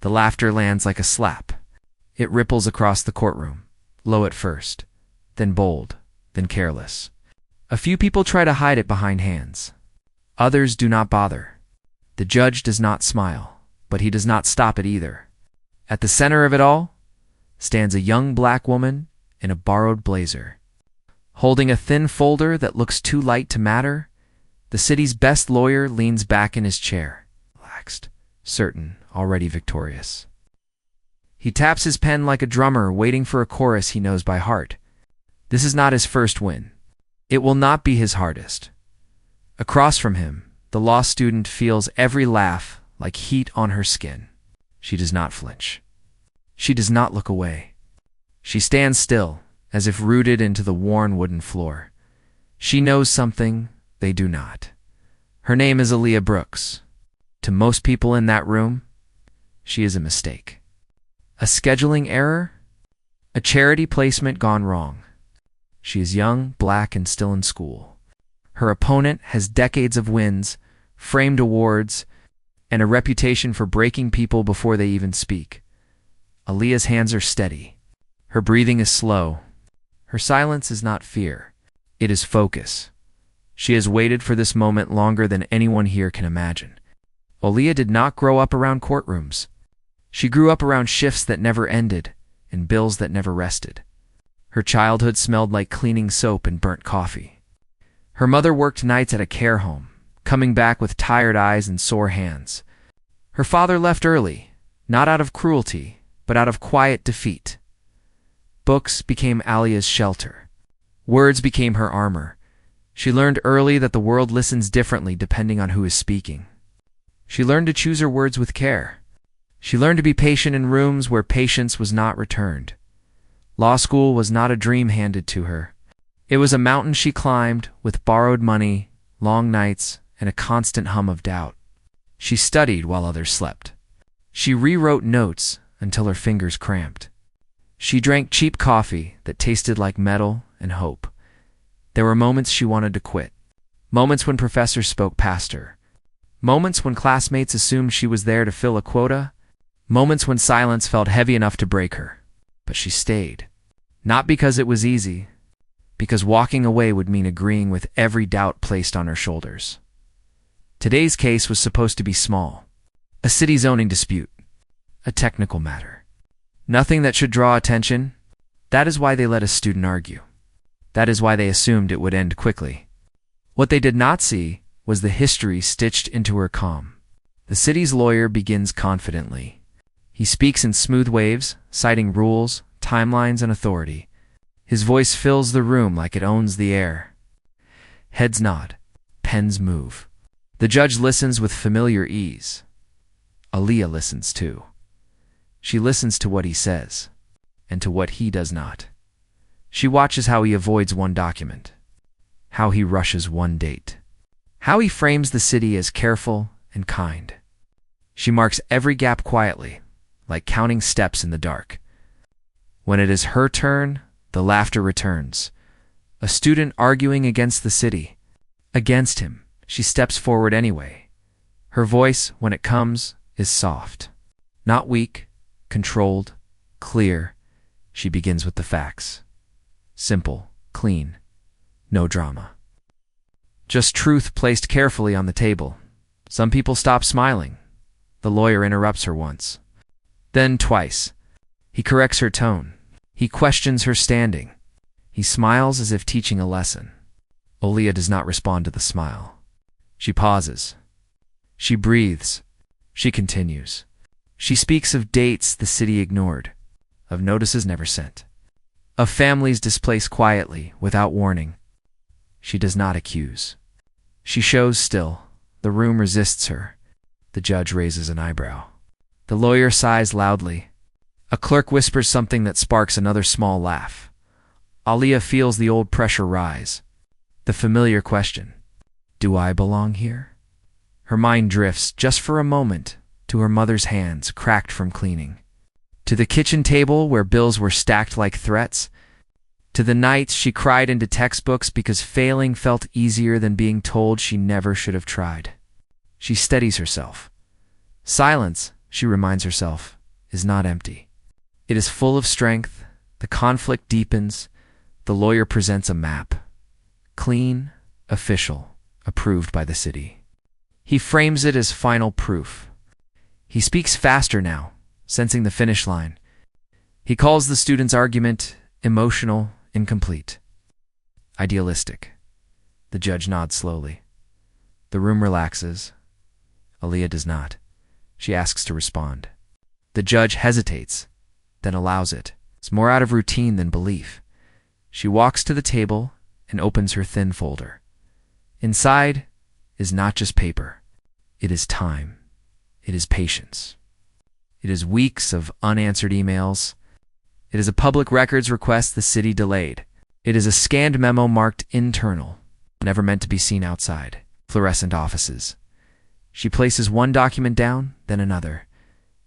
The laughter lands like a slap. It ripples across the courtroom, low at first, then bold, then careless. A few people try to hide it behind hands. Others do not bother. The judge does not smile, but he does not stop it either. At the center of it all stands a young black woman in a borrowed blazer. Holding a thin folder that looks too light to matter, the city's best lawyer leans back in his chair, relaxed, certain, already victorious. He taps his pen like a drummer waiting for a chorus he knows by heart. This is not his first win. It will not be his hardest. Across from him, the law student feels every laugh like heat on her skin. She does not flinch. She does not look away. She stands still, as if rooted into the worn wooden floor. She knows something they do not. Her name is Aaliyah Brooks. To most people in that room, she is a mistake. A scheduling error? A charity placement gone wrong. She is young, black, and still in school. Her opponent has decades of wins, framed awards, and a reputation for breaking people before they even speak. Aaliyah's hands are steady. Her breathing is slow. Her silence is not fear. It is focus. She has waited for this moment longer than anyone here can imagine. Aaliyah did not grow up around courtrooms. She grew up around shifts that never ended and bills that never rested. Her childhood smelled like cleaning soap and burnt coffee. Her mother worked nights at a care home, coming back with tired eyes and sore hands. Her father left early, not out of cruelty, but out of quiet defeat. Books became Aaliyah's shelter. Words became her armor. She learned early that the world listens differently depending on who is speaking. She learned to choose her words with care. She learned to be patient in rooms where patience was not returned. Law school was not a dream handed to her. It was a mountain she climbed with borrowed money, long nights, and a constant hum of doubt. She studied while others slept. She rewrote notes until her fingers cramped. She drank cheap coffee that tasted like metal and hope. There were moments she wanted to quit. Moments when professors spoke past her. Moments when classmates assumed she was there to fill a quota. Moments when silence felt heavy enough to break her. But she stayed. Not because it was easy, because walking away would mean agreeing with every doubt placed on her shoulders. Today's case was supposed to be small. A city zoning dispute. A technical matter. Nothing that should draw attention. That is why they let a student argue. That is why they assumed it would end quickly. What they did not see was the history stitched into her calm. The city's lawyer begins confidently. He speaks in smooth waves, citing rules, timelines, and authority. His voice fills the room like it owns the air. Heads nod. Pens move. The judge listens with familiar ease. Aaliyah listens too. She listens to what he says, and to what he does not. She watches how he avoids one document, how he rushes one date, how he frames the city as careful and kind. She marks every gap quietly, like counting steps in the dark. When it is her turn, the laughter returns. A student arguing against the city. Against him, she steps forward anyway. Her voice, when it comes, is soft. Not weak, controlled, clear. She begins with the facts. Simple, clean, no drama. Just truth placed carefully on the table. Some people stop smiling. The lawyer interrupts her once. Then twice. He corrects her tone. He questions her standing. He smiles as if teaching a lesson. Aaliyah does not respond to the smile. She pauses. She breathes. She continues. She speaks of dates the city ignored, of notices never sent, of families displaced quietly, without warning. She does not accuse. She shows still. The room resists her. The judge raises an eyebrow. The lawyer sighs loudly. A clerk whispers something that sparks another small laugh. Aaliyah feels the old pressure rise. The familiar question, do I belong here? Her mind drifts, just for a moment, to her mother's hands, cracked from cleaning. To the kitchen table where bills were stacked like threats. To the nights she cried into textbooks because failing felt easier than being told she never should have tried. She steadies herself. Silence she reminds herself, is not empty. It is full of strength. The conflict deepens. The lawyer presents a map. Clean, official, approved by the city. He frames it as final proof. He speaks faster now, sensing the finish line. He calls the student's argument emotional, incomplete, idealistic. The judge nods slowly. The room relaxes. Aaliyah does not. She asks to respond. The judge hesitates, then allows it. It's more out of routine than belief. She walks to the table and opens her thin folder. Inside is not just paper. It is time. It is patience. It is weeks of unanswered emails. It is a public records request the city delayed. It is a scanned memo marked internal, never meant to be seen outside. Fluorescent offices. She places one document down, then another.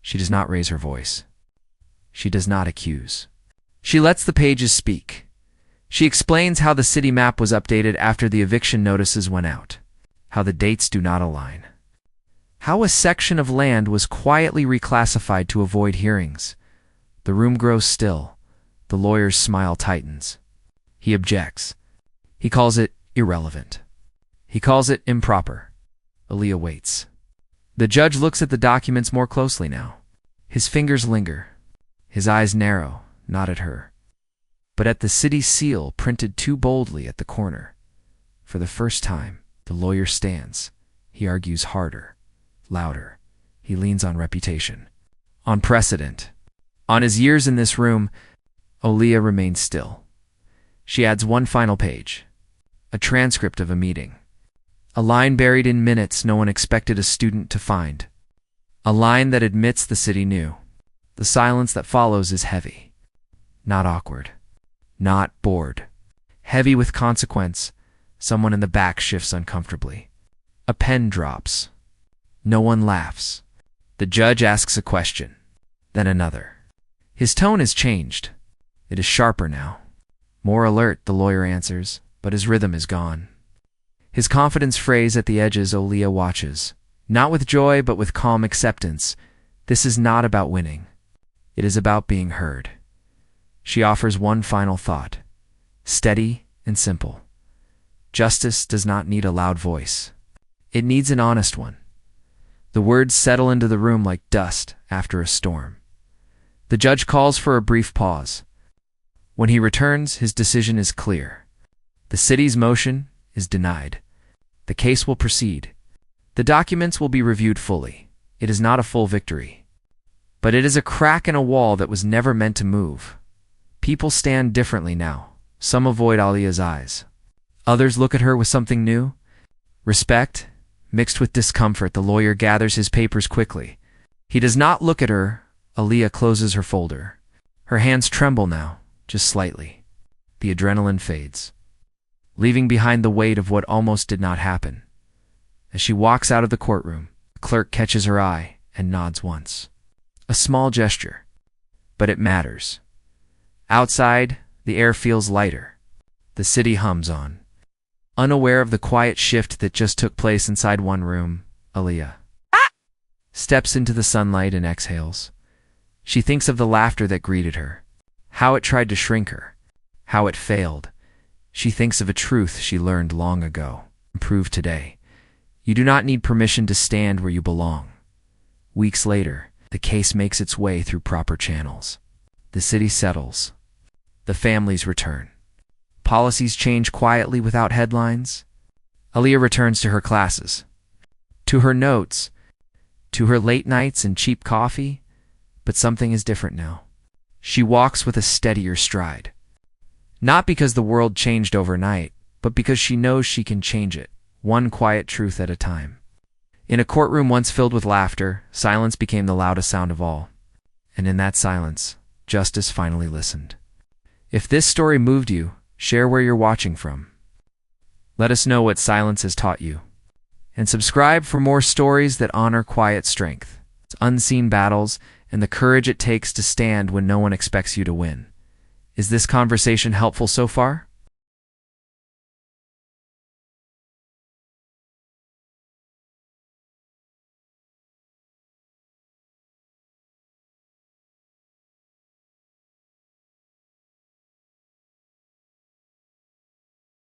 She does not raise her voice. She does not accuse. She lets the pages speak. She explains how the city map was updated after the eviction notices went out, how the dates do not align, how a section of land was quietly reclassified to avoid hearings. The room grows still. The lawyer's smile tightens. He objects. He calls it irrelevant. He calls it improper. Aaliyah waits. The judge looks at the documents more closely now. His fingers linger. His eyes narrow, not at her, but at the city seal printed too boldly at the corner. For the first time, the lawyer stands. He argues harder, louder. He leans on reputation, on precedent, on his years in this room. Aaliyah remains still. She adds one final page, a transcript of a meeting. A line buried in minutes no one expected a student to find. A line that admits the city knew. The silence that follows is heavy. Not awkward. Not bored. Heavy with consequence. Someone in the back shifts uncomfortably. A pen drops. No one laughs. The judge asks a question. Then another. His tone has changed. It is sharper now. More alert, the lawyer answers, but his rhythm is gone. His confidence frays at the edges. Aaliyah watches. Not with joy, but with calm acceptance. This is not about winning. It is about being heard. She offers one final thought, steady and simple. Justice does not need a loud voice. It needs an honest one. The words settle into the room like dust after a storm. The judge calls for a brief pause. When he returns, his decision is clear. The city's motion is denied. The case will proceed. The documents will be reviewed fully. It is not a full victory, but it is a crack in a wall that was never meant to move. People stand differently now. Some avoid Aaliyah's eyes. Others look at her with something new. Respect, mixed with discomfort. The lawyer gathers his papers quickly. He does not look at her. Aaliyah closes her folder. Her hands tremble now, just slightly. The adrenaline fades, leaving behind the weight of what almost did not happen. As she walks out of the courtroom, the clerk catches her eye and nods once. A small gesture, but it matters. Outside, the air feels lighter. The city hums on. Unaware of the quiet shift that just took place inside one room, Aaliyah steps into the sunlight and exhales. She thinks of the laughter that greeted her, how it tried to shrink her, how it failed. She thinks of a truth she learned long ago, proved today. You do not need permission to stand where you belong. Weeks later, the case makes its way through proper channels. The city settles. The families return. Policies change quietly without headlines. Aaliyah returns to her classes, to her notes, to her late nights and cheap coffee, but something is different now. She walks with a steadier stride. Not because the world changed overnight, but because she knows she can change it, one quiet truth at a time. In a courtroom once filled with laughter, silence became the loudest sound of all. And in that silence, justice finally listened. If this story moved you, share where you're watching from. Let us know what silence has taught you. And subscribe for more stories that honor quiet strength, unseen battles, and the courage it takes to stand when no one expects you to win. Is this conversation helpful so far?